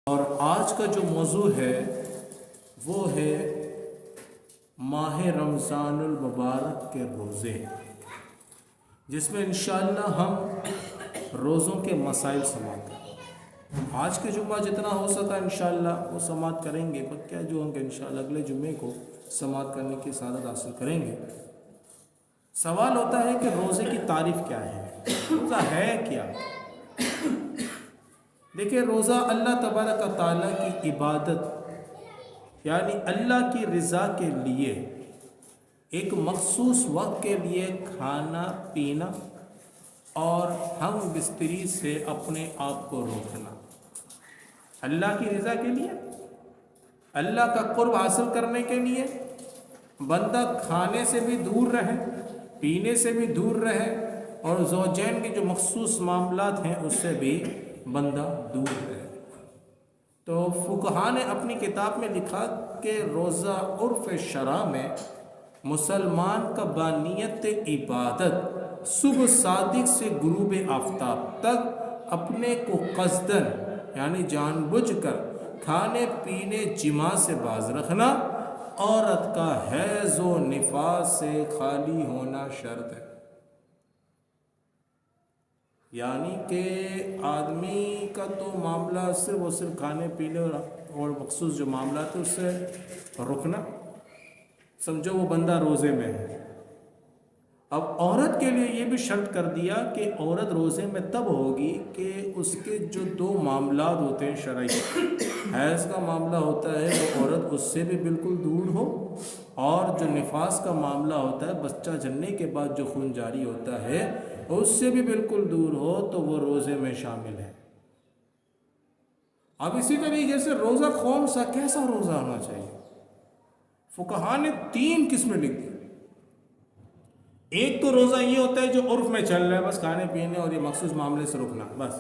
اور آج کا جو موضوع ہے وہ ہے ماہ رمضان المبارک کے روزے، جس میں انشاءاللہ ہم روزوں کے مسائل سماعت کریں۔ آج کے جمعہ جتنا ہو سکا انشاءاللہ وہ سماعت کریں گے، پر کیا جو ہوں گے انشاءاللہ اگلے جمعے کو سماعت کرنے کی سعادت حاصل کریں گے۔ سوال ہوتا ہے کہ روزے کی تعریف کیا ہے، روزہ ہے کیا؟ دیکھیں، روزہ اللہ تبارک و تعالیٰ کی عبادت یعنی اللہ کی رضا کے لیے ایک مخصوص وقت کے لیے کھانا پینا اور ہم بستری سے اپنے آپ کو روکنا، اللہ کی رضا کے لیے، اللہ کا قرب حاصل کرنے کے لیے بندہ کھانے سے بھی دور رہے، پینے سے بھی دور رہے، اور زوجین کے جو مخصوص معاملات ہیں اس سے بھی بندہ دور رہے۔ تو فقہا نے اپنی کتاب میں لکھا کہ روزہ عرف شرع میں مسلمان کا بانیت عبادت صبح صادق سے غروب آفتاب تک اپنے کو قصدن یعنی جان بوجھ کر کھانے پینے جماع سے باز رکھنا، عورت کا حیض و نفاس سے خالی ہونا شرط ہے۔ یعنی کہ آدمی کا تو معاملہ صرف اور صرف کھانے پینے اور مخصوص جو معاملات ہیں اس سے رکنا، سمجھو وہ بندہ روزے میں ہے۔ اب عورت کے لیے یہ بھی شرط کر دیا کہ عورت روزے میں تب ہوگی کہ اس کے جو دو معاملات ہوتے ہیں شرعی، حیض کا معاملہ ہوتا ہے وہ عورت اس سے بھی بالکل دور ہو، اور جو نفاس کا معاملہ ہوتا ہے بچہ جننے کے بعد جو خون جاری ہوتا ہے اس سے بھی بالکل دور ہو، تو وہ روزے میں شامل ہے۔ اب اسی طریقے سے روزہ کون سا کیسا روزہ ہونا چاہیے؟ فقہا نے 3 قسمیں لکھ دی۔ ایک تو روزہ یہ ہوتا ہے جو عرف میں چل رہا ہے، بس کھانے پینے اور یہ مخصوص معاملے سے رکنا بس۔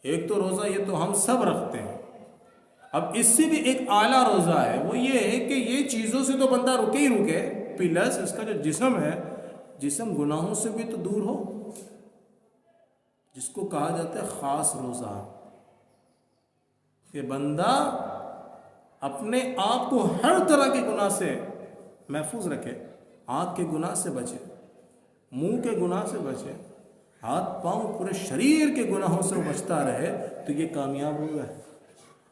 ایک تو روزہ یہ تو ہم سب رکھتے ہیں۔ اب اس سے بھی ایک اعلیٰ روزہ ہے، وہ یہ ہے کہ یہ چیزوں سے تو بندہ رکے ہی رکے، پلس اس کا جو جسم ہے، جسم گناہوں سے بھی تو دور ہو، جس کو کہا جاتا ہے خاص روزہ، کہ بندہ اپنے آپ کو ہر طرح کے گناہ سے محفوظ رکھے، آنکھ کے گناہ سے بچے، منہ کے گناہ سے بچے، ہاتھ پاؤں پورے شریر کے گناہوں سے بچتا رہے، تو یہ کامیاب روزہ ہے۔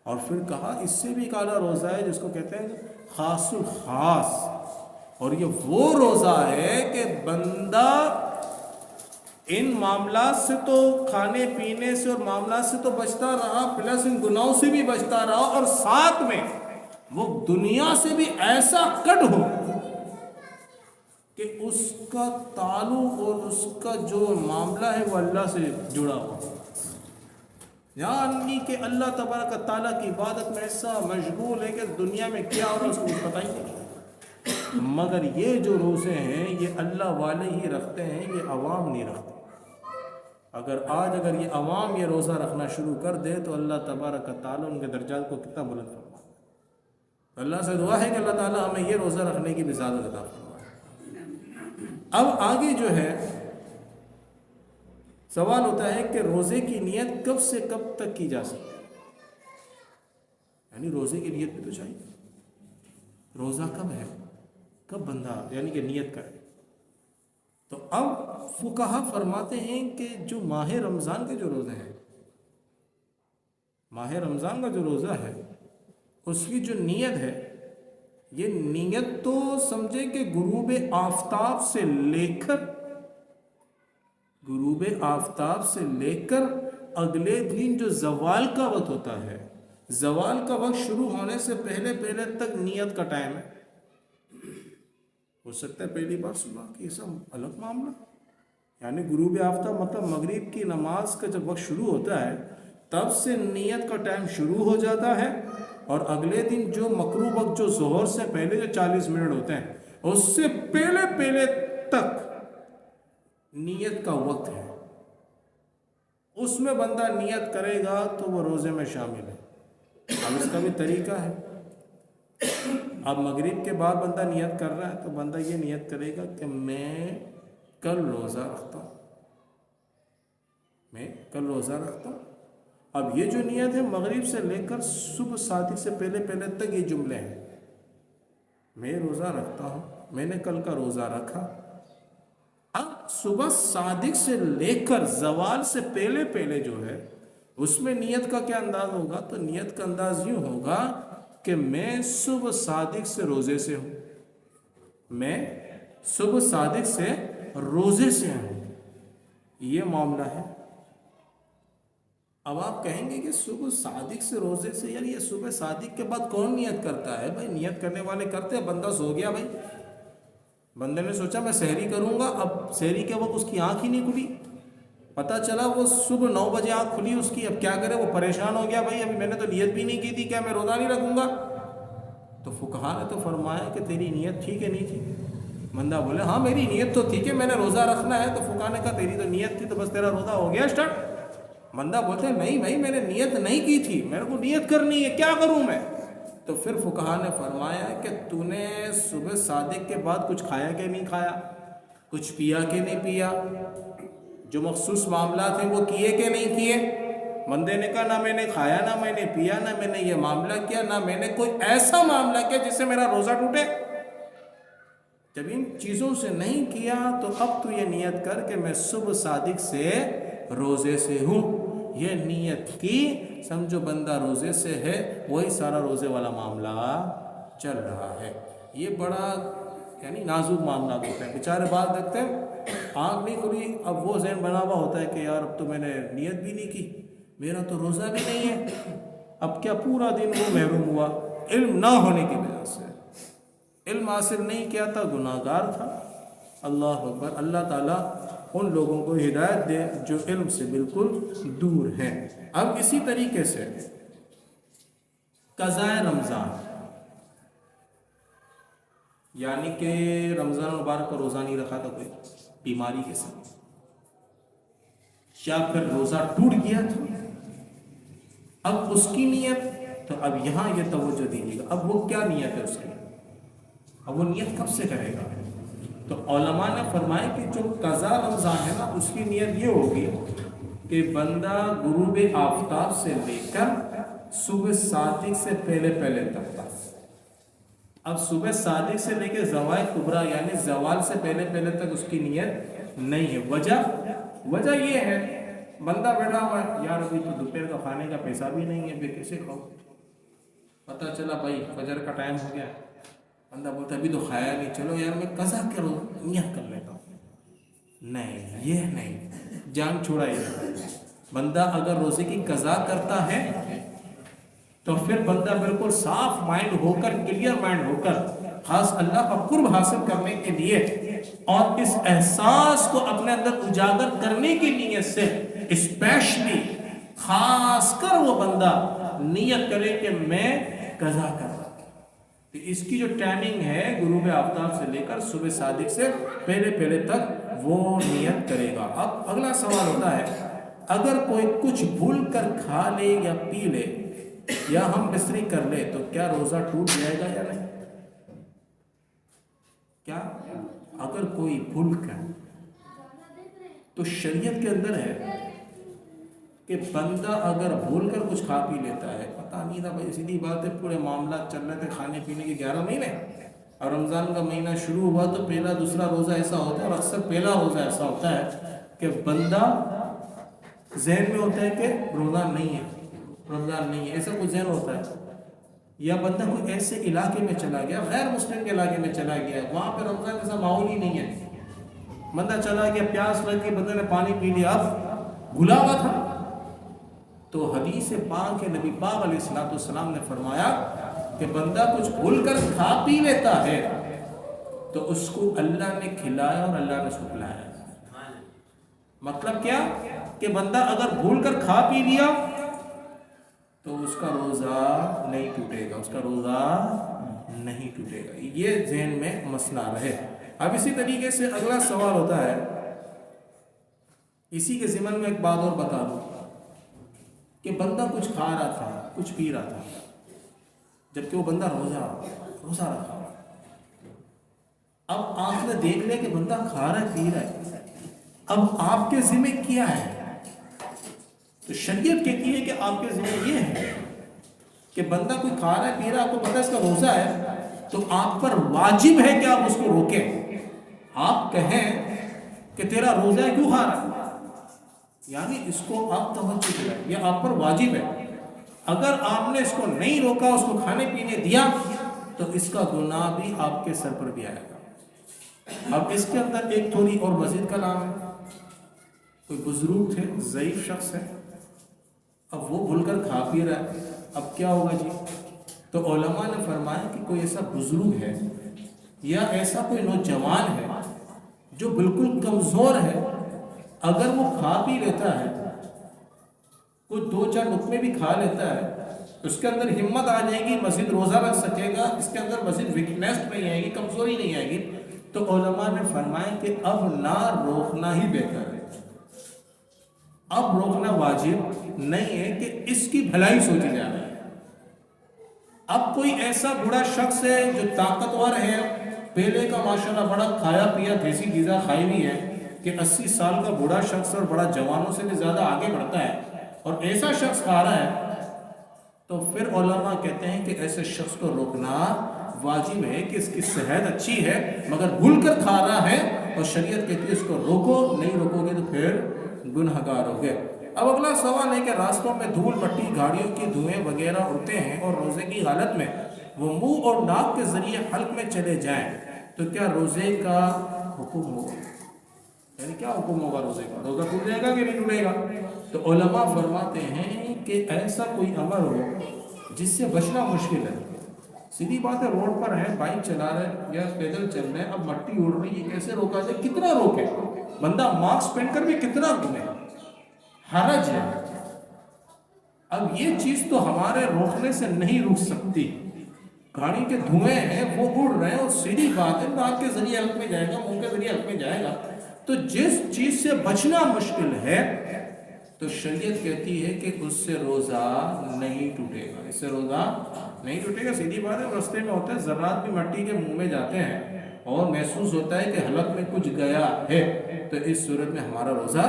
اور پھر کہا اس سے بھی ایک اعلیٰ روزہ ہے جس کو کہتے ہیں خاص الخاص، اور یہ وہ روزہ ہے کہ بندہ ان معاملات سے تو کھانے پینے سے اور معاملات سے تو بچتا رہا، پلس ان گناہوں سے بھی بچتا رہا، اور ساتھ میں وہ دنیا سے بھی ایسا کٹ ہو کہ اس کا تعلق اور اس کا جو معاملہ ہے وہ اللہ سے جڑا ہو، یعنی کہ اللہ تبارک و تعالیٰ کی عبادت میں ایسا مشغول ہے کہ دنیا میں کیا ہو رہا ہے اس کو کچھ پتہ ہی نہیں۔ مگر یہ جو روزے ہیں یہ اللہ والے ہی رکھتے ہیں، یہ عوام نہیں رکھتے۔ اگر یہ عوام یہ روزہ رکھنا شروع کر دے تو اللہ تبارک و تعالیٰ ان کے درجات کو کتنا بلند فرمائے۔ اللہ سے دعا ہے کہ اللہ تعالیٰ ہمیں یہ روزہ رکھنے کی بھی زیادہ عطا فرمائے۔ اب آگے جو ہے سوال ہوتا ہے کہ روزے کی نیت کب سے کب تک کی جا سکتی ہے؟ یعنی روزے کی نیت بھی تو چاہیے، روزہ کب ہے، کب بندہ یعنی کہ نیت کرے۔ تو اب فقہا فرماتے ہیں کہ جو ماہ رمضان کے جو روزے ہیں، ماہ رمضان کا جو روزہ ہے اس کی جو نیت ہے، یہ نیت تو سمجھے کہ غروب آفتاب سے لے کر اگلے دن جو زوال کا وقت ہوتا ہے، زوال کا وقت شروع ہونے سے پہلے تک نیت کا ٹائم ہے۔ ہو سکتا ہے پہلی بار سنا کہ یہ سب الگ معاملہ، یعنی غروب آفتاب مطلب مغرب کی نماز کا جب وقت شروع ہوتا ہے تب سے نیت کا ٹائم شروع ہو جاتا ہے، اور اگلے دن جو مکروہ وقت جو ظہر سے پہلے جو 40 منٹ ہوتے ہیں اس سے پہلے تک نیت کا وقت ہے، اس میں بندہ نیت کرے گا تو وہ روزے میں شامل ہے۔ اب اس کا بھی طریقہ ہے، اب مغرب کے بعد بندہ نیت کر رہا ہے تو بندہ یہ نیت کرے گا کہ میں کل روزہ رکھتا ہوں، اب یہ جو نیت ہے مغرب سے لے کر صبح صادق سے پہلے پہلے تک یہ جملے ہیں. میں روزہ رکھتا ہوں، میں نے کل کا روزہ رکھا. اب صبح صادق سے لے کر زوال سے پہلے پہلے جو ہے اس میں نیت کا کیا انداز ہوگا؟ تو نیت کا انداز یوں ہوگا کہ میں صبح صادق سے روزے سے ہوں، میں صبح صادق سے روزے سے ہوں. یہ معاملہ ہے. اب آپ کہیں گے کہ صبح صادق سے روزے سے، یعنی یہ صبح صادق کے بعد کون نیت کرتا ہے؟ بھائی نیت کرنے والے کرتے ہیں. بندہ سو گیا، بھائی بندے نے سوچا میں سحری کروں گا، اب سحری کے وقت اس کی آنکھ ہی نہیں کھلی، پتہ چلا وہ صبح 9 بجے آنکھ کھلی اس کی. اب کیا کرے؟ وہ پریشان ہو گیا، بھائی ابھی میں نے تو نیت بھی نہیں کی تھی، کیا میں روزہ نہیں رکھوں گا؟ تو فقہا نے تو فرمایا کہ تیری نیت تھی کہ نہیں تھی؟ بندہ بولے ہاں میری نیت تو تھی کہ میں نے روزہ رکھنا ہے. تو فقہا نے کہا تیری تو نیت تھی تو بس تیرا روزہ ہو گیا اسٹارٹ. بندہ بولتے نہیں بھائی میں نے نیت نہیں کی تھی، میرے کو نیت کرنی ہے، کیا کروں میں؟ تو پھر فقہا نے فرمایا کہ تو نے صبح صادق کے بعد کچھ کھایا کہ نہیں کھایا، کچھ پیا کہ نہیں پیا، جو مخصوص معاملات ہیں وہ کیے کہ نہیں کیے؟ بندے نے کہا نہ میں نے کھایا، نہ میں نے پیا، نہ میں نے یہ معاملہ کیا، نہ میں نے کوئی ایسا معاملہ کیا جس سے میرا روزہ ٹوٹے. جب ان چیزوں سے نہیں کیا تو اب تو یہ نیت کر کہ میں صبح صادق سے روزے سے ہوں. یہ نیت کی، سمجھو بندہ روزے سے ہے، وہی سارا روزے والا معاملہ چل رہا ہے. یہ بڑا یعنی نازک معاملات ہوتے ہیں. بیچارے بات دیکھتے ہیں آنکھ نہیں کھلی، اب وہ ذہن بنا ہوا ہوتا ہے کہ یار اب تو میں نے نیت بھی نہیں کی، میرا تو روزہ بھی نہیں ہے. اب کیا پورا دن وہ محروم ہوا علم نہ ہونے کی وجہ سے. علم حاصل نہیں کیا تھا، گناہ گار تھا. اللہ اکبر. اللہ تعالیٰ ان لوگوں کو ہدایت دے جو علم سے بالکل دور ہیں. اب اسی طریقے سے قضاء رمضان، یعنی کہ رمضان مبارک کا روزہ نہیں رکھا تھا کوئی بیماری کے ساتھ، یا پھر روزہ ٹوٹ گیا تھا، اب اس کی نیت، تو اب یہاں یہ توجہ دیجیے گا اب وہ کیا نیت ہے اس کی، اب وہ نیت کب سے کرے گا؟ تو علماء نے فرمایا کہ جو قضاء رمضان ہے نا اس کی نیت یہ ہوگی کہ بندہ غروب آفتاب سے لے کر صبح صادق سے پہلے پہلے تک. اب صبح صادق سے لے کے زوال کبریٰ یعنی زوال سے پہلے پہلے تک اس کی نیت نہیں ہے. وجہ یہ ہے بندہ بیٹھا ہوا ہے، یار ابھی تو دوپہر کا کھانے کا پیسہ بھی نہیں ہے، پھر کیسے کھاؤ؟ پتہ چلا بھائی فجر کا ٹائم ہو گیا، بندہ بولتا ابھی تو کھایا نہیں، چلو یار میں قضا کروں نیت کر لیتا ہوں. نہیں، یہ نہیں، جان چھوڑائیے. بندہ اگر روزے کی قضا کرتا ہے تو پھر بندہ بالکل صاف مائنڈ ہو کر، کلیئر مائنڈ ہو کر، خاص اللہ کا قرب حاصل کرنے کے لیے اور اس احساس کو اپنے اندر اجاگر کرنے کی نیت سے اسپیشلی خاص کر وہ بندہ نیت کرے کہ میں قضا کر رہا ہوں. تو اس کی جو ٹائمنگ ہے غروب آفتاب سے لے کر صبح صادق سے پہلے پہلے تک وہ نیت کرے گا. اب اگلا سوال ہوتا ہے اگر کوئی کچھ بھول کر کھا لے یا پی لے یا ہم بستری کر لے تو کیا روزہ ٹوٹ جائے گا یا نہیں؟ کیا اگر کوئی بھول کر، تو شریعت کے اندر ہے کہ بندہ اگر بھول کر کچھ کھا پی لیتا ہے، پتہ نہیں تھا بھائی سیدھی بات ہے پورے معاملات چل رہے تھے کھانے پینے کے 11 مہینے اور رمضان کا مہینہ شروع ہوا تو پہلا دوسرا روزہ ایسا ہوتا ہے اور اکثر پہلا روزہ ایسا ہوتا ہے کہ بندہ ذہن میں ہوتا ہے کہ رمضان نہیں ہے، ایسا کچھ ذہن ہوتا ہے. یا بندہ کوئی ایسے علاقے میں چلا گیا، غیر مسلم کے علاقے میں چلا گیا، وہاں پہ رمضان جیسا ماحول ہی نہیں ہے، بندہ چلا گیا، پیاس لگ گئی، بندے نے پانی پی لیا، اب گھلا ہوا تھا. تو حدیث پاک ہے، نبی پاک علیہ السلام نے فرمایا کہ بندہ کچھ بھول کر کھا پی لیتا ہے تو اس کو اللہ نے کھلایا اور اللہ نے سکھلایا. مطلب کیا کہ بندہ اگر بھول کر کھا پی لیا تو اس کا روزہ نہیں ٹوٹے گا، اس کا روزہ نہیں ٹوٹے گا. یہ ذہن میں مسئلہ رہے. اب اسی طریقے سے اگلا سوال ہوتا ہے، اسی کے ضمن میں ایک بات اور بتا دوں کہ بندہ کچھ کھا رہا تھا، کچھ پی رہا تھا، جبکہ وہ بندہ روزہ رکھا. اب آنکھ نے دیکھ لیا کہ بندہ کھا رہا ہے، پی رہا ہے. اب آپ کے ذمہ کیا ہے تو شریعت کہتی ہے کہ آپ کے ذمہ یہ ہے کہ بندہ کوئی کھا رہا ہے پی رہا ہے، آپ کو پتہ ہے اس کا روزہ ہے، تو آپ پر واجب ہے کہ آپ اس کو روکیں. آپ کہیں کہ تیرا روزہ ہے کیوں کھا رہا ہے، یعنی اس کو آپ توجہ دلائیں، یہ آپ پر واجب ہے. اگر آپ نے اس کو نہیں روکا، اس کو کھانے پینے دیا، تو اس کا گناہ بھی آپ کے سر پر بھی آئے گا. اب اس کے اندر ایک تھوڑی اور مزید کلام ہے. کوئی بزرگ تھے، ضعیف شخص ہے، اب وہ بھول کر کھا پی رہا ہے، اب کیا ہوگا جی؟ تو علماء نے فرمایا کہ کوئی ایسا بزرگ ہے یا ایسا کوئی نوجوان ہے جو بالکل کمزور ہے، اگر وہ کھا پی لیتا ہے، کوئی 2-4 لقمے بھی کھا لیتا ہے، اس کے اندر ہمت آ جائے گی، مزید روزہ رکھ سکے گا، اس کے اندر مزید ویکنیس نہیں آئے گی، کمزوری نہیں آئے گی. تو علماء نے فرمایا کہ اب نہ روکنا ہی بہتر ہے. اب روکنا واجب نہیں ہے کہ اس کی بھلائی سوچی جا رہی ہے. اب کوئی ایسا بڑا شخص ہے جو طاقتور ہے، پہلے کا ماشاءاللہ بڑا کھایا پیا دیسی غذا کھائی بھی ہے کہ 80 سال کا بڑا شخص اور بڑا جوانوں سے بھی زیادہ آگے بڑھتا ہے، اور ایسا شخص کھا رہا ہے، تو پھر علماء کہتے ہیں کہ ایسے شخص کو روکنا واجب ہے کہ اس کی صحت اچھی ہے مگر بھول کر کھا رہا ہے، اور شریعت کہتی ہے اس کو روکو، نہیں روکو گے تو پھر گنہگار ہو گئے. اب اگلا سوال ہے کہ راستوں میں دھول مٹی گاڑیوں کے دھوئیں وغیرہ اڑتے ہیں اور روزے کی حالت میں وہ منہ اور ناک کے ذریعے حلق میں چلے جائیں تو کیا روزے کا حکم ہوگا؟ یعنی کیا حکم ہوگا روزے کا؟ روزہ ٹوٹ جائے گا کہ نہیں ٹوٹے گا؟ تو علماء فرماتے ہیں کہ ایسا کوئی عمل ہو جس سے بچنا مشکل ہے. سیدھی بات ہے، روڈ پر ہے، بائک چلا رہے یا پیدل چل رہے ہیں، اب مٹی اڑ رہی ہے، کیسے روکا جائے؟ کتنا روکے؟ بندہ ماسک پہن کر بھی کتنا گھومے؟ حرج ہے. اب یہ چیز تو ہمارے روکنے سے نہیں رک سکتی. گاڑی کے دھوئیں ہیں وہ اڑ رہے ہیں، اور سیدھی بات ہے ناک کے ذریعے حلق میں جائے گا، منہ کے ذریعے حلق میں جائے گا. تو جس چیز سے بچنا مشکل ہے تو شریعت کہتی ہے کہ اس سے روزہ نہیں ٹوٹے گا، اس سے روزہ نہیں ٹوٹے گا. سیدھی بات ہے، رستے میں ہوتا ہے ذرات بھی مٹی کے منہ میں جاتے ہیں اور محسوس ہوتا ہے کہ حلق میں کچھ گیا ہے، تو اس صورت میں ہمارا روزہ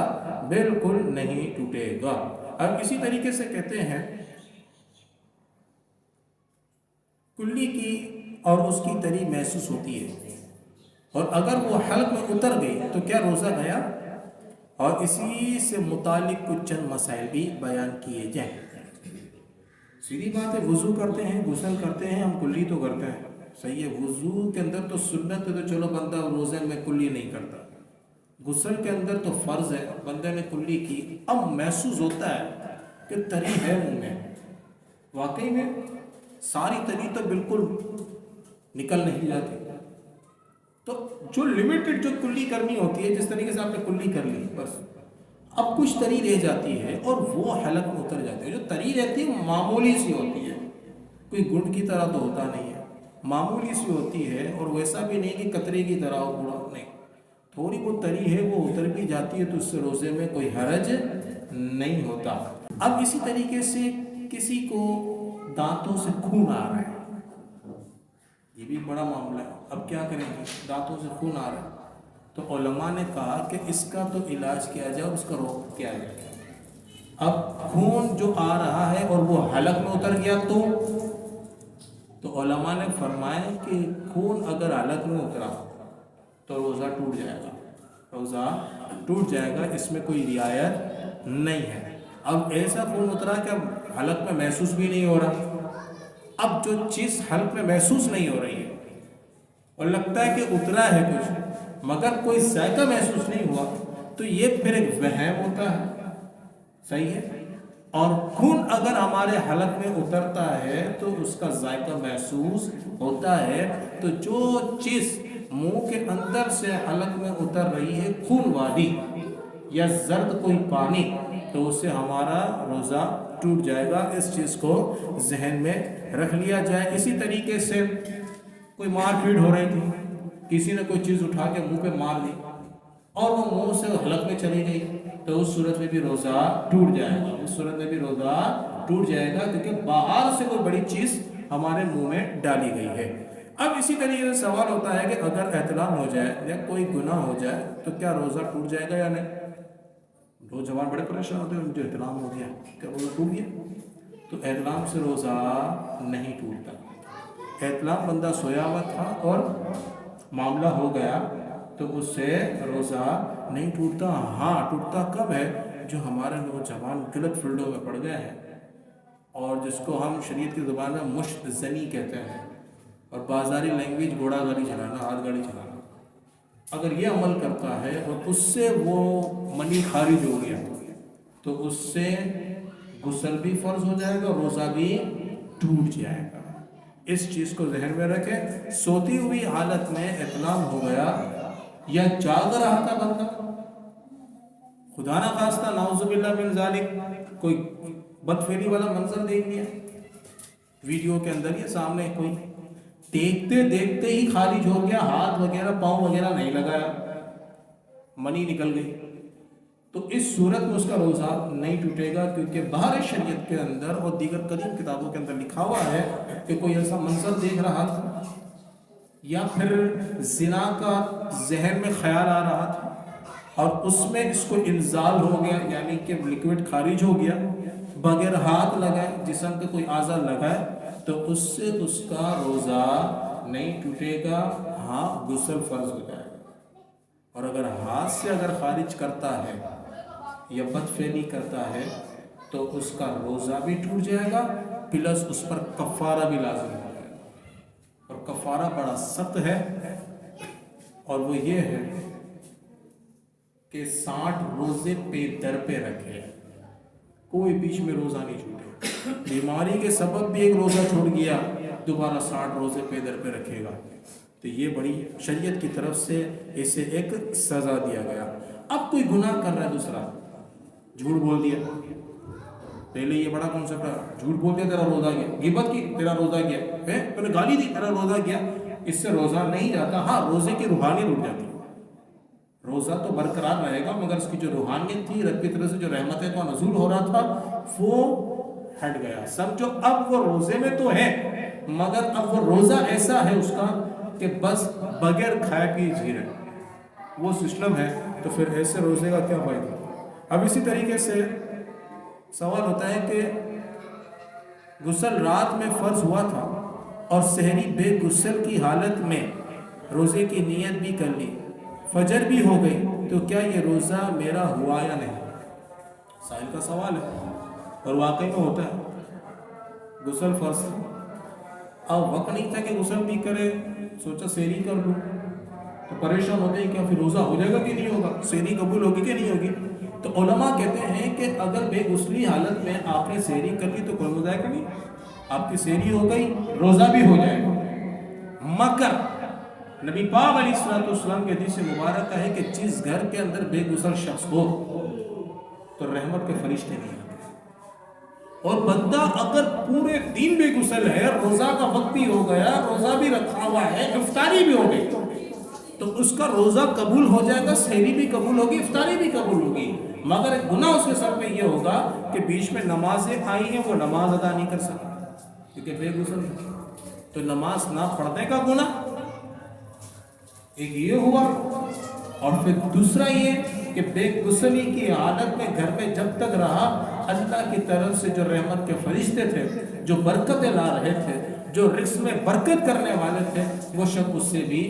بالکل نہیں ٹوٹے گا. اب اسی طریقے سے کہتے ہیں کلی کی اور اس کی تری محسوس ہوتی ہے، اور اگر وہ حلق میں اتر گئی تو کیا روزہ گیا؟ اور اسی سے متعلق کچھ چند مسائل بھی بیان کیے جائیں. سیدھی بات ہے، وضو کرتے ہیں، غسل کرتے ہیں، ہم کلی تو کرتے ہیں، صحیح ہے. وضو کے اندر تو سنت ہے، تو چلو بندہ روزے میں کلی نہیں کرتا. غسل کے اندر تو فرض ہے، بندے نے کلی کی، اب محسوس ہوتا ہے کہ تری ہے منہ میں، واقعی میں ساری تری تو بالکل نکل نہیں جاتی، تو جو لمیٹڈ جو کلی کرنی ہوتی ہے، جس طریقے سے آپ نے کلی کر لی بس، اب کچھ تری رہ جاتی ہے اور وہ حلق میں اتر جاتی ہے. جو تری رہتی ہے معمولی سی ہوتی ہے، کوئی گنڈ کی طرح تو ہوتا نہیں ہے، معمولی سی ہوتی ہے، اور ویسا بھی نہیں کہ قطرے کی طرح ہو پورا، نہیں، تھوڑی بہت تری ہے وہ اتر بھی جاتی ہے، تو اس سے روزے میں کوئی حرج نہیں ہوتا. اب اسی طریقے سے کسی کو دانتوں سے خون آ رہا ہے، یہ بھی بڑا معاملہ ہے. اب کیا کریں گے؟ دانتوں سے خون آ رہا ہے، تو علماء نے کہا کہ اس کا تو علاج کیا جائے اور اس کا روک کیا جائے. اب خون جو آ رہا ہے اور وہ حلق میں اتر گیا تو علماء نے فرمایا کہ خون اگر حلق میں اترا تو روزہ ٹوٹ جائے گا، روزہ ٹوٹ جائے گا، اس میں کوئی رعایت نہیں ہے. اب ایسا خون اترا کہ اب حلق میں محسوس بھی نہیں ہو رہا. اب جو چیز حلق میں محسوس نہیں ہو رہی ہے اور لگتا ہے کہ اترا ہے کچھ مگر کوئی ذائقہ محسوس نہیں ہوا، تو یہ پھر ایک وہم ہوتا ہے، صحیح ہے. اور خون اگر ہمارے حلق میں اترتا ہے تو اس کا ذائقہ محسوس ہوتا ہے. تو جو چیز منہ کے اندر سے حلق میں اتر رہی ہے، خون والی یا زرد کوئی پانی، تو اس سے ہمارا روزہ ٹوٹ جائے گا. اس چیز کو ذہن میں رکھ لیا جائے. اسی طریقے سے کوئی مار پیٹ ہو رہی تھی، کسی نے کوئی چیز اٹھا کے منہ پہ مار دی اور وہ منہ سے حلق میں چلی گئی، تو اس صورت میں بھی روزہ ٹوٹ جائے گا، اس صورت میں بھی روزہ ٹوٹ جائے گا، کیونکہ باہر سے کوئی بڑی چیز ہمارے منہ میں ڈالی گئی ہے. اب اسی طریقے سے سوال ہوتا ہے کہ اگر احتلام ہو جائے یا کوئی گناہ ہو جائے تو کیا روزہ ٹوٹ جائے گا یا نہیں؟ نوجوان بڑے پریشان ہوتے ہیں مجھے احتلام ہو گیا، کیا روزہ ٹوٹ گیا؟ تو احتلام سے روزہ نہیں ٹوٹتا۔ احتلام بندہ سویا ہوا تھا اور معاملہ ہو گیا تو اس سے روزہ نہیں ٹوٹتا۔ ہاں ٹوٹتا کب ہے؟ جو ہمارے نوجوان غلط فیلڈوں میں پڑ گئے ہیں اور جس کو ہم شریعت کی زبان میں مشت زنی کہتے ہیں، اور بازاری لینگویج گھوڑا گاڑی چلانا، ہاتھ گاڑی چلانا، اگر یہ عمل کرتا ہے اور اس سے وہ منی خارج ہو گیا تو اس سے غسل بھی فرض ہو جائے گا، روزہ بھی ٹوٹ جائے گا۔ اس چیز کو ذہن میں رکھیں۔ سوتی ہوئی حالت میں احتلام ہو گیا یا جاگ رہا تھا بندہ، خدا نہ خواستہ نعوذ باللہ من ذالک کوئی بدفعلی والا منظر دیکھ لیا ویڈیو کے اندر، یہ سامنے کوئی دیکھتے دیکھتے ہی خارج ہو گیا، ہاتھ وغیرہ پاؤں وغیرہ نہیں لگایا، منی نکل گئی، تو اس صورت میں اس کا روزہ نہیں ٹوٹے گا، کیونکہ باہر شریعت کے اندر اور دیگر قدیم کتابوں کے اندر لکھا ہوا ہے کہ کوئی ایسا منظر دیکھ رہا تھا یا پھر زنا کا ذہن میں خیال آ رہا تھا اور اس میں اس کو انزال ہو گیا، یعنی کہ لیکوڈ خارج ہو گیا بغیر ہاتھ لگائے، جسم کے کوئی اعضاء لگائے، تو اس سے اس کا روزہ نہیں ٹوٹے گا، ہاں غسل فرض ہو جائے گا۔ اور اگر ہاتھ سے اگر خارج کرتا ہے یا بدفعلی کرتا ہے تو اس کا روزہ بھی ٹوٹ جائے گا، پلس اس پر کفارہ بھی لازم ہو جائے گا، اور کفارہ بڑا سخت ہے، اور وہ یہ ہے کہ 60 روزے پہ در پہ رکھے، کوئی بیچ میں روزہ نہیں چھوٹے۔ بیماری کے سبب بھی ایک روزہ چھوڑ گیا، دوبارہ 60 روزے پہ در پہ رکھے گا، تو یہ بڑی شریعت کی طرف سے اسے ایک سزا دیا گیا۔ اب کوئی گناہ کر رہا ہے دوسرا، جھوٹ بول دیا، پہلے یہ بڑا کنسپٹ ہے، جھوٹ بول دیا تیرا روزہ گیا، غیبت کی تیرا روزہ گیا، پہلے گالی دی تیرا روزہ گیا، اس سے روزہ نہیں جاتا۔ ہاں روزے کی روحانیت اٹھ جاتی ہے، روزہ تو برقرار رہے گا مگر اس کی جو روحانیت تھی، رب کی طرف سے جو رحمتیں کا نزول ہو رہا تھا وہ ہٹ گیا۔ سمجھو اب وہ روزے میں تو ہے مگر اب وہ روزہ ایسا ہے اس کا کہ بس بغیر کھائے پیے جی رہے، وہ سسٹم ہے، تو پھر ایسے روزے کا کیا فائدہ؟ اب اسی طریقے سے سوال ہوتا ہے کہ غسل رات میں فرض ہوا تھا اور سحری بے غسل کی حالت میں روزے کی نیت بھی کر لی، فجر بھی ہو گئی، تو کیا یہ روزہ میرا ہوا یا نہیں؟ سائل کا سوال ہے، اور واقعی میں ہوتا ہے۔ غسل فرض تھا، اب وقت نہیں تھا کہ غسل بھی کرے، سوچا سحری کر لوں، تو پریشان ہوتے ہیں کیا پھر روزہ ہو جائے گا کہ نہیں ہوگا، سحری قبول ہوگی کہ نہیں ہوگی؟ تو علماء کہتے ہیں کہ اگر بے غسلی حالت میں آپ نے سحری کر لی تو کوئی مذائقہ نہیں، آپ کی سحری ہو گئی، روزہ بھی ہو جائے گا، مگر نبی پاک علیہ السلام کے حدیث مبارک ہے کہ جس گھر کے اندر بے غسل شخص ہو تو رحمت کے فرشتے نہیں آتے، اور بندہ اگر پورے دن بے غسل ہے، روزہ کا وقت بھی ہو گیا، روزہ بھی رکھا ہوا ہے، افطاری بھی ہو گئی، تو اس کا روزہ قبول ہو جائے گا، سحری بھی قبول ہوگی، افطاری بھی قبول ہوگی، مگر ایک گناہ اس کے سر پہ یہ ہوگا کہ بیچ میں نمازیں آئی ہیں وہ نماز ادا نہیں کر سکتا کیونکہ بے غسل ہے، تو نماز نہ پڑھنے کا گناہ ایک یہ ہوا، اور پھر دوسرا یہ کہ بے غسلی کی حالت میں گھر میں جب تک رہا، اللہ کی طرف سے جو رحمت کے فرشتے تھے، جو برکتیں لا رہے تھے، جو رزق میں برکت کرنے والے تھے، وہ شخص اس سے بھی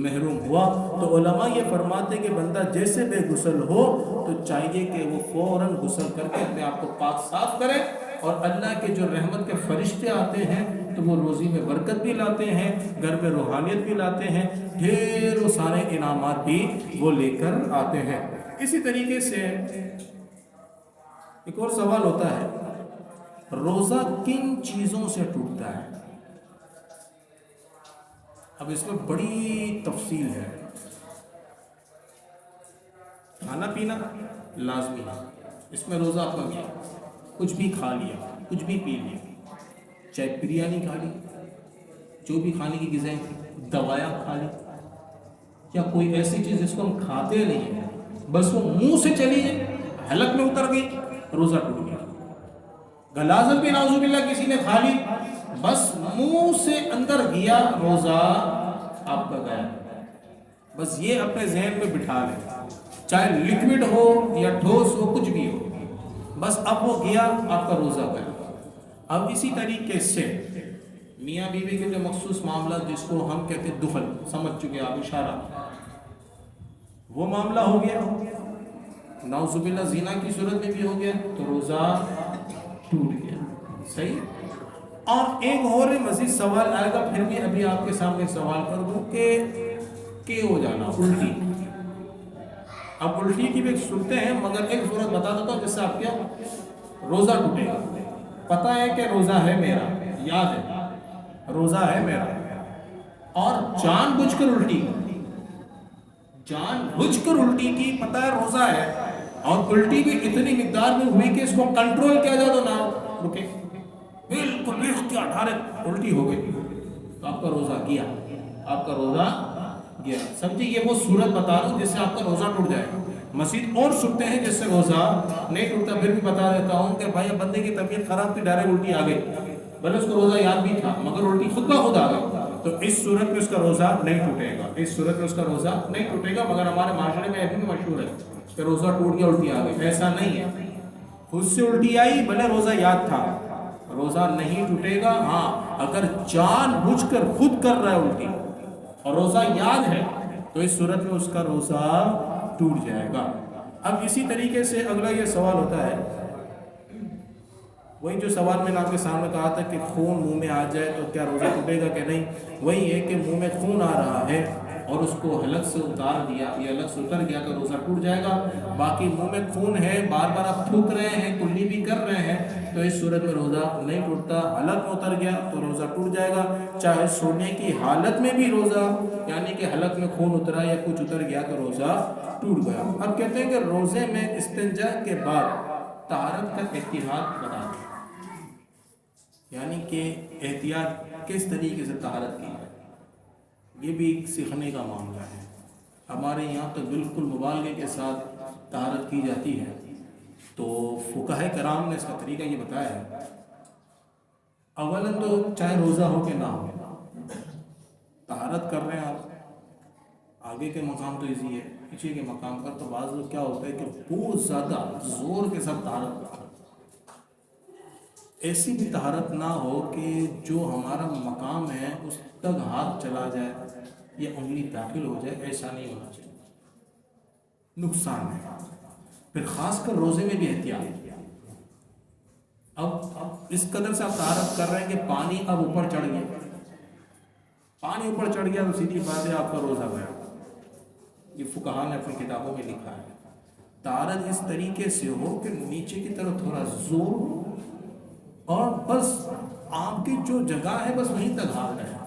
محروم ہوا۔ تو علماء یہ فرماتے کہ بندہ جیسے بے غسل ہو تو چاہیے کہ وہ فوراً غسل کر کے اپنے آپ کو پاک صاف کرے، اور اللہ کے جو رحمت کے فرشتے آتے ہیں تو وہ روزی میں برکت بھی لاتے ہیں، گھر میں روحانیت بھی لاتے ہیں، ڈھیروں سارے انعامات بھی وہ لے کر آتے ہیں۔ اسی طریقے سے ایک اور سوال ہوتا ہے، روزہ کن چیزوں سے ٹوٹتا ہے؟ اب اس میں بڑی تفصیل ہے۔ کھانا پینا لازمی ہے، اس میں روزہ آپ کا کیا، کچھ بھی کھا لیا، کچھ بھی پی لیا، چاہے بریانی کھا لی، جو بھی کھانے کی غذائیں، دوائیاں کھا لی، یا کوئی ایسی چیز جس کو ہم کھاتے نہیں ہیں بس وہ منہ سے چلی جائے، حلق میں اتر گئی، روزہ ٹوٹ گیا۔ غلاظت بھی نعوذ باللہ کسی نے کھا لی، بس منہ سے اندر گیا، روزہ آپ کا گیا۔ بس یہ اپنے ذہن میں بٹھا لیں، چاہے لکوڈ ہو یا ٹھوس ہو، کچھ بھی ہو، بس اب وہ گیا، آپ کا روزہ گیا۔ اب اسی طریقے سے میاں بیوی کے جو مخصوص معاملات جس کو ہم کہتے ہیں دخل، سمجھ چکے آپ اشارہ، وہ معاملہ ہو گیا، نعوذ باللہ زنا کی صورت میں بھی ہو گیا تو روزہ ٹوٹ گیا، صحیح۔ اور ایک اور مزید سوال آئے گا، پھر بھی ابھی آپ کے سامنے سوال کر دوں کہ ہو جانا الٹی۔ اب الٹی کی بھی سنتے ہیں، مگر ایک صورت بتا دیتا ہوں جس سے آپ کیا روزہ ٹوٹے گا۔ پتہ ہے کہ روزہ ہے میرا، یاد ہے روزہ ہے میرا، اور جان بوجھ کر الٹی کی، پتہ ہے روزہ ہے، اور الٹی بھی اتنی مقدار میں ہوئی کہ اس کو کنٹرول کیا جائے تو نہ رکے، بالکل اختیار ڈائریکٹ الٹی ہو گئی، تو آپ کا روزہ گیا، آپ کا روزہ گیا۔ سمجھے، یہ وہ صورت بتا رہا ہوں جس سے آپ کا روزہ ٹوٹ جائے گا۔ مزید اور سنتے ہیں جس سے روزہ نہیں ٹوٹتا، پھر بھی بتا دیتا ہوں کہ بھائی بندے کی طبیعت خراب تھی، ڈائریکٹ الٹی آ گئی، بھلے اس کو روزہ یاد بھی تھا مگر الٹی خود بخود آ گئی، تو اس صورت میں اس کا روزہ نہیں ٹوٹے گا، اس صورت میں اس کا روزہ نہیں ٹوٹے گا۔ مگر ہمارے معاشرے میں ابھی بھی مشہور ہے کہ روزہ ٹوٹ گیا الٹی آ گئی، ایسا نہیں ہے، خود سے الٹی آئی بھلے روزہ یاد تھا، روزہ نہیں ٹوٹے گا۔ ہاں اگر جان بوجھ کر خود کر رہا ہے الٹی اور روزہ یاد ہے تو اس صورت میں اس کا روزہ ٹوٹ جائے گا۔ اب اسی طریقے سے اگلا یہ سوال ہوتا ہے، وہی جو سوال میں نے آپ کے سامنے کہا تھا کہ خون منہ میں آ جائے تو کیا روزہ ٹوٹے گا کہ نہیں، وہی ہے کہ منہ میں خون آ رہا ہے اور اس کو حلق سے اتار دیا یا حلق سے اتر گیا تو روزہ ٹوٹ جائے گا۔ باقی منہ میں خون ہے، بار بار آپ تھوک رہے ہیں، کلی بھی کر رہے ہیں، تو اس صورت میں روزہ نہیں ٹوٹتا۔ حلق میں اتر گیا تو روزہ ٹوٹ جائے گا، چاہے سونے کی حالت میں بھی روزہ، یعنی کہ حلق میں خون اترا یا کچھ اتر گیا تو روزہ ٹوٹ گیا۔ اب کہتے ہیں کہ روزے میں استنجا کے بعد طہارت کا احتیاط بتا دیں، یعنی کہ احتیاط کس طریقے سے طہارت کی ہے، یہ بھی ایک سیکھنے کا معاملہ ہے۔ ہمارے یہاں تو بالکل مبالغے کے ساتھ طہارت کی جاتی ہے، تو فقہائے کرام نے اس کا طریقہ یہ بتایا ہے۔ اولاً تو چاہے روزہ ہو کہ نہ ہو، طہارت کر رہے ہیں آپ، آگے کے مقام تو ایزی ہے، پیچھے کے مقام پر تو بعض لوگ کیا ہوتا ہے کہ بہت زیادہ زور کے ساتھ طہارت کرتے ہیں۔ ایسی بھی طہارت نہ ہو کہ جو ہمارا مقام ہے اس تک ہاتھ چلا جائے یا انگلی داخل ہو جائے، ایسا نہیں ہونا چاہیے، نقصان ہے۔ پھر خاص کر روزے میں بھی احتیاط۔ اب اس قدر سے آپ طہارت کر رہے ہیں کہ پانی اب اوپر چڑھ گیا، پانی اوپر چڑھ گیا تو سیدھی بات ہے آپ کا روزہ گیا۔ یہ فقہا نے اپنی کتابوں میں لکھا ہے۔ طہارت اس طریقے سے ہو کہ نیچے کی طرف تھوڑا زور ہو اور بس آپ کی جو جگہ ہے بس وہیں تک ہاتھ رہے،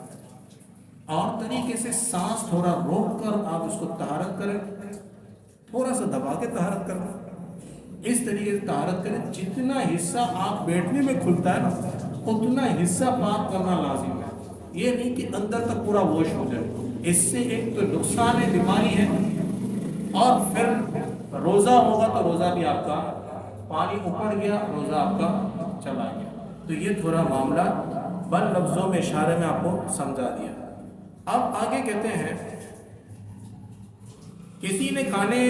اور طریقے سے سانس تھوڑا روک کر آپ اس کو طہارت کریں، تھوڑا سا دبا کے طہارت کریں، اس طریقے سے طہارت کریں۔ جتنا حصہ آپ بیٹھنے میں کھلتا ہے نا اتنا حصہ پاک کرنا لازم ہے، یہ نہیں کہ اندر تک پورا واش ہو جائے، اس سے ایک تو نقصان ہے، بیماری ہے، اور پھر روزہ ہوگا تو روزہ بھی آپ کا، پانی اوپر گیا روزہ آپ کا چلا گیا۔ تو یہ تھوڑا معاملہ بند لفظوں میں اشارے میں آپ کو سمجھا دیا۔ اب آگے کہتے ہیں، کسی نے کھانے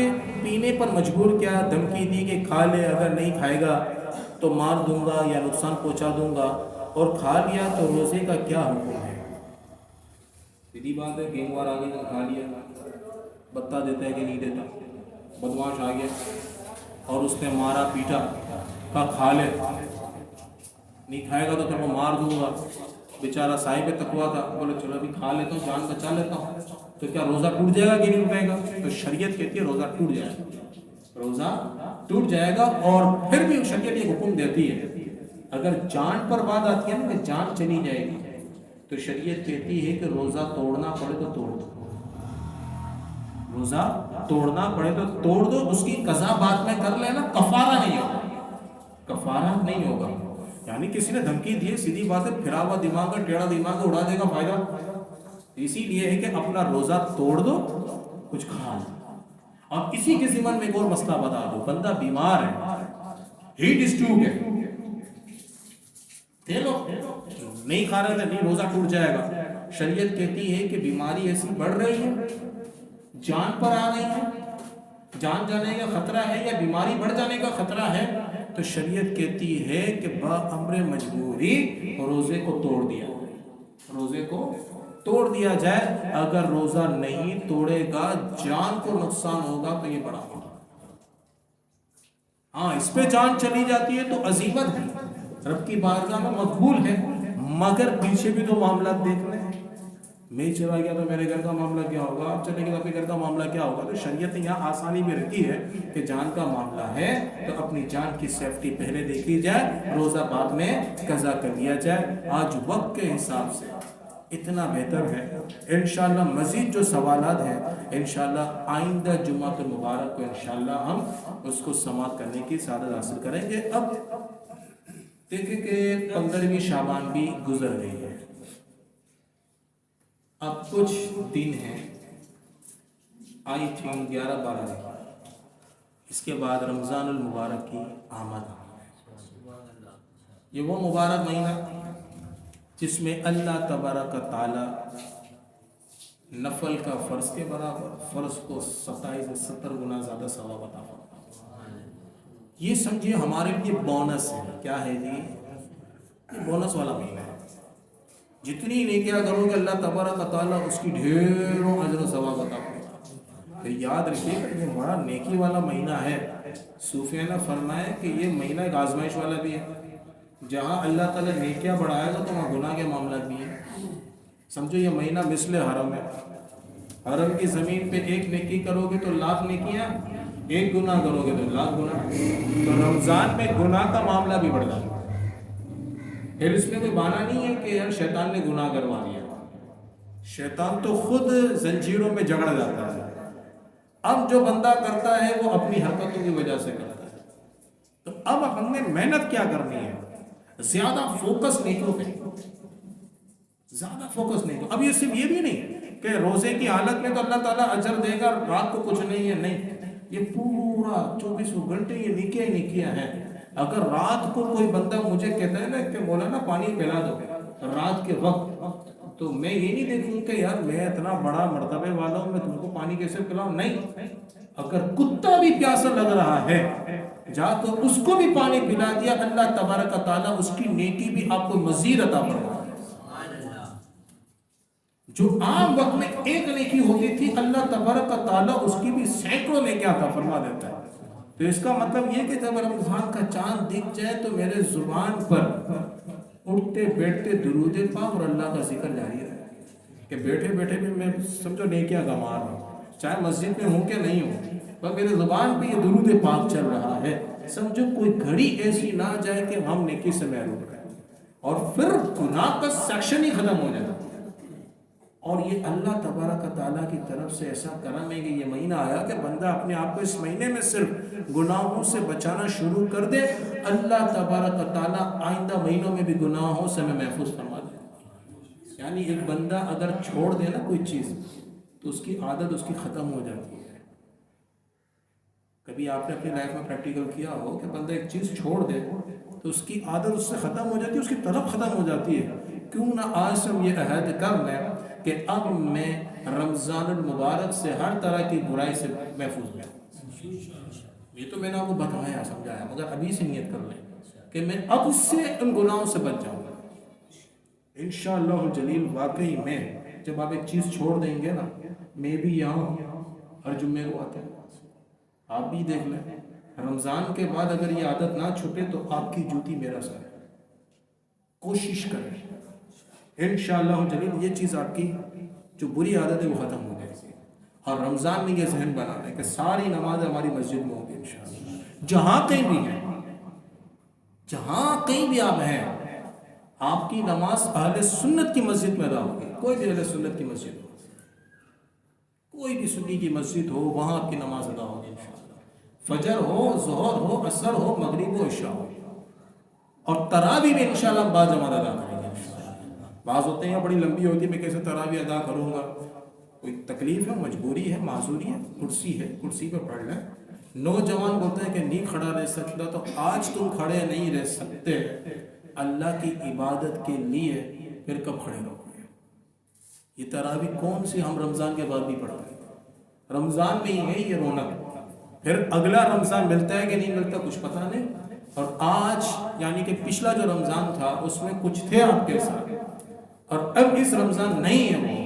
پینے پر مجبور کیا، دھمکی دی کہ کھا لے، اگر نہیں کھائے گا تو مار دوں گا یا نقصان پہنچا دوں گا، اور کھا لیا تو روزے کا کیا حکم ہے؟ سیدھی بات ہے، گینگوار آگے تو کھا لیا، بتا دیتا ہے کہ نہیں دیتا، بدماش آ گیا اور اس نے مارا پیٹا، کہا کھا لے، نہیں کھائے گا تو تم کو مار دوں گا۔ بیچارہ صاحب تقویٰ تھا، بولے چلو ابھی کھا لیتا ہوں، جان بچا لیتا ہوں، تو کیا روزہ ٹوٹ جائے گا کہ نہیں ٹوٹے گا؟ تو شریعت کہتی ہے روزہ ٹوٹ جائے گا، روزہ ٹوٹ جائے گا۔ اور پھر بھی شریعت یہ حکم دیتی ہے، اگر جان پر بات آتی ہے نا کہ جان چلی جائے گی، تو شریعت کہتی ہے کہ روزہ توڑنا پڑے تو توڑ دو، روزہ توڑنا پڑے تو توڑ دو، اس کی قضا بعد میں کر لینا، کفارہ نہیں ہوگا، کفارہ نہیں ہوگا۔ یعنی کسی نے دھمکی دی ہے، سیدھی بات ہے، پھرا ہوا دماغ ہے، ٹیڑھا دماغ ہے، اڑا دے گا فائدہ، اسی لیے ہے کہ اپنا روزہ توڑ دو، کچھ کھا لو۔ اور اسی کے ضمن میں ایک اور مسئلہ بتا دو، بندہ بیمار ہے، ہیٹ اسٹروک ہے، نہیں کھا رہے تھے، نہیں روزہ ٹوٹ جائے گا۔ شریعت کہتی ہے کہ بیماری ایسی بڑھ رہی ہے، جان پر آ رہی ہے، جان جانے کا خطرہ ہے یا بیماری بڑھ جانے کا خطرہ ہے، تو شریعت کہتی ہے کہ بامر مجبوری روزے کو توڑ دیا جائے، روزے کو توڑ دیا جائے۔ اگر روزہ نہیں توڑے گا جان کو نقصان ہوگا تو یہ بڑا ہوگا۔ ہاں اس پہ جان چلی جاتی ہے تو عزیمت ہے، رب کی بارگاہ میں مقبول ہے، مگر پیچھے بھی تو معاملات دیکھنے ہیں۔ میں چلا گیا تو میرے گھر کا معاملہ کیا ہوگا، آپ چلے گئے تو اپنے گھر کا معاملہ کیا ہوگا۔ تو شریعت یہاں آسانی بھی رکھی ہے کہ جان کا معاملہ ہے تو اپنی جان کی سیفٹی پہلے دیکھی جائے، روزہ بعد میں قضا کر دیا جائے۔ آج وقت کے حساب سے اتنا بہتر ہے۔ انشاءاللہ مزید جو سوالات ہیں انشاءاللہ آئندہ جمعہ المبارک کو انشاءاللہ ہم اس کو سماعت کرنے کی سعادت حاصل کریں گے۔ اب دیکھیں کہ 15ویں شعبان بھی گزر گئی ہے، اب کچھ دن ہیں، آئی تھنک 11-12 دن، اس کے بعد رمضان المبارک کی آمد ہے۔ یہ وہ مبارک مہینہ جس میں اللہ تبارک تعالی نفل کا فرض کے برابر، فرض کو 27 سے 70 گنا زیادہ ثواب عطا فرماتا ہے۔ یہ سمجھیے ہمارے لیے بونس ہے۔ کیا ہے جی؟ یہ بونس والا مہینہ ہے۔ جتنی نیکیاں کرو گے اللہ تبارک تعالیٰ اس کی ڈھیروں اجر و ثواب عطا فرماتا ہے۔ تو یاد رکھیے کہ یہ بڑا نیکی والا مہینہ ہے۔ صوفیہ نے فرمایا کہ یہ مہینہ ایک آزمائش والا بھی ہے، جہاں اللہ تعالیٰ نیکیاں بڑھائے گا تو وہاں گناہ کے معاملات بھی ہیں۔ سمجھو یہ مہینہ مثل حرم ہے، حرم کی زمین پہ ایک نیکی کرو گے تو 1,00,000 نیکیاں، ایک گناہ کرو گے تو 1,00,000 گناہ۔ تو رمضان میں گناہ کا معاملہ بھی بڑھ جاتا ہے۔ پھر اس میں کوئی بہانہ نہیں ہے کہ یار شیطان نے گناہ کروا دیا، شیطان تو خود زنجیروں میں جگڑ جاتا ہے۔ اب جو بندہ کرتا ہے وہ اپنی حرکتوں کی وجہ سے کرتا ہے۔ تو اب ہم نے محنت کیا کرنی ہے؟ زیادہ فوکس نیکیوں پہ، زیادہ فوکس نیکیوں۔ اب یہ صرف یہ بھی نہیں کہ روزے کی حالت میں تو اللہ تعالیٰ اجر دے گا، رات کو کچھ نہیں ہے، نہیں، یہ پورا 24 گھنٹے یہ نیکیاں ہی نیکیاں ہیں۔ اگر رات کو کوئی بندہ مجھے کہتا ہے نا کہ مولانا پانی پلا دو رات کے وقت، تو میں یہ نہیں دیکھوں کہ یار میں اتنا بڑا مرتبے والا ہوں، میں تم کو پانی کیسے پلاؤں، نہیں۔ اگر کتا بھی پیاسا لگ رہا ہے جا تو اس کو بھی پانی پلا دیا، اللہ تبارک تعالیٰ اس کی نیکی بھی آپ کو مزید عطا فرمائے۔ جو عام وقت میں ایک نیکی ہوتی تھی اللہ تبارک تعالیٰ اس کی بھی سینکڑوں نیکیاں عطا فرما دیتا ہے۔ تو اس کا مطلب یہ کہ جب رمضان کا چاند دکھ جائے تو میرے زبان پر اٹھتے بیٹھتے درود پاک اور اللہ کا ذکر جاری رہے، کہ بیٹھے بیٹھے بھی میں سمجھو نیکیاں کما رہا ہوں، چاہے مسجد میں ہوں کہ نہیں ہوں، پر میرے زبان پہ یہ درود پاک چل رہا ہے۔ سمجھو کوئی گھڑی ایسی نہ جائے کہ ہم نیکی سے محروم رہیں، اور پھر گناہ کا سیکشن ہی ختم ہو جائے۔ اور یہ اللہ تبارک تعالیٰ کی طرف سے ایسا کرم ہے کہ یہ مہینہ آیا کہ بندہ اپنے آپ کو اس مہینے میں صرف گناہوں سے بچانا شروع کر دے، اللہ تبارک تعالیٰ آئندہ مہینوں میں بھی گناہوں سے ہمیں محفوظ فرما دے۔ یعنی ایک بندہ اگر چھوڑ دے نا کوئی چیز تو اس کی عادت اس کی ختم ہو جاتی ہے۔ کبھی آپ نے اپنی لائف میں پریکٹیکل کیا ہو کہ بندہ ایک چیز چھوڑ دے تو اس کی عادت اس سے ختم ہو جاتی ہے، اس کی طلب ختم ہو جاتی ہے۔ کیوں نہ آج سے ہم یہ عہد کر لیں کہ اب میں رمضان المبارک سے ہر طرح کی برائی سے محفوظ ہوں۔ یہ تو میں نے آپ کو بتایا سمجھایا، مگر ابھی سے نیت کر لیں کہ میں اب سے ان گناہوں سے بچ جاؤں گا انشاءاللہ الجلیل۔ واقعی میں جب آپ ایک چیز چھوڑ دیں گے نا، میں بھی یہاں ہر جمعے کو آتا ہوں، آپ بھی دیکھ لیں، رمضان کے بعد اگر یہ عادت نہ چھوٹے تو آپ کی جوتی میرا سر ہے۔ کوشش کریں انشاءاللہ الجلیل یہ چیز آپ کی جو بری عادت ہے وہ ختم ہو جائے گی۔ اور رمضان میں یہ ذہن بنا لیں کہ ساری نماز ہماری مسجد میں ہوگی انشاءاللہ، جہاں کہیں بھی ہیں، جہاں کہیں بھی آپ ہیں، آپ کی نماز اہل سنت کی مسجد میں ادا ہوگی۔ کوئی بھی اہل سنت کی مسجد ہو، کوئی بھی سنی کی مسجد ہو، وہاں آپ کی نماز ادا ہوگی انشاءاللہ۔ فجر ہو، ظہر ہو، عصر ہو، مغرب ہو، عشاء ہو، اور تراویح بھی انشاءاللہ بعض جماعت ادا کریں گے انشاءاللہ۔ بعض ہوتے ہیں بڑی لمبی ہوتی ہے، میں کیسے تراویح ادا کروں گا، کوئی تکلیف ہے، مجبوری ہے، معذوری ہے، کرسی ہے، کرسی پہ پڑھ لیں۔ نوجوان بولتے ہیں کہ نہیں کھڑا رہ سکتا، تو آج تم کھڑے نہیں رہ سکتے اللہ کی عبادت کے لیے، پھر کب کھڑے رہو گے؟ یہ تراویح کون سی ہم رمضان کے بعد بھی پڑھتے ہیں، رمضان میں ہی ہے یہ رونق، پھر اگلا رمضان ملتا ہے کہ نہیں ملتا کچھ پتہ نہیں. اور آج یعنی کہ پچھلا جو رمضان تھا اس میں کچھ تھے آپ کے ساتھ، اور اب اس رمضان نہیں ہے.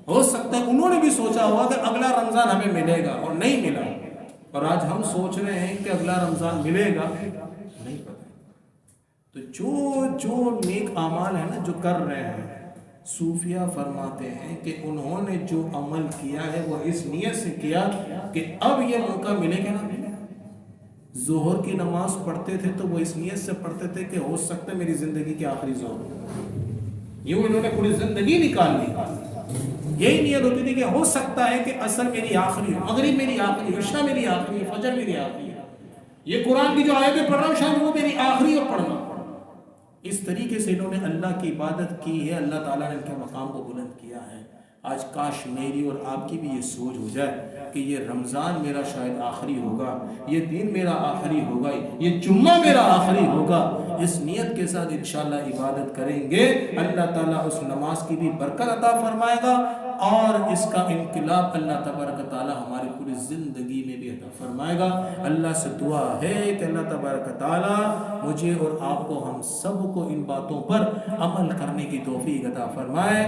وہ ہو سکتا ہے انہوں نے بھی سوچا ہوا کہ اگلا رمضان ہمیں ملے گا اور نہیں ملا، اور آج ہم سوچ رہے ہیں کہ اگلا رمضان ملے گا، نہیں پتہ. تو جو نیک اعمال ہیں نا جو کر رہے ہیں، صوفیہ فرماتے ہیں کہ انہوں نے جو عمل کیا ہے وہ اس نیت سے کیا کہ اب یہ موقع ملے گا نا. ظہر کی نماز پڑھتے تھے تو وہ اس نیت سے پڑھتے تھے کہ ہو سکتا ہے میری زندگی کی آخری ظہر، یوں انہوں نے پوری زندگی نکال لی. یہی نیت ہوتی تھی کہ ہو سکتا ہے کہ عصر میری آخری ہو، مغرب میری آخری، عشاء میری آخری، فجر میری آخری ہے، یہ قرآن کی جو آیتیں پڑھ رہا ہوں شاید وہ میری آخری اور پڑھنا. اس طریقے سے انہوں نے اللہ کی عبادت کی ہے، اللہ تعالیٰ نے ان کے مقام کو بلند کیا ہے. آج کاش میری اور آپ کی بھی یہ سوچ ہو جائے کہ یہ رمضان میرا شاید آخری ہوگا، یہ دن میرا آخری ہوگا، یہ جمعہ میرا آخری ہوگا. اس نیت کے ساتھ انشاءاللہ عبادت کریں گے، اللہ تعالیٰ اس نماز کی بھی برکت عطا فرمائے گا، اور اس کا انقلاب اللہ تبارک تعالیٰ ہماری پوری زندگی میں بھی عطا فرمائے گا. اللہ سے دعا ہے کہ اللہ تبارک تعالیٰ مجھے اور آپ کو، ہم سب کو ان باتوں پر عمل کرنے کی توفیق عطا فرمائے.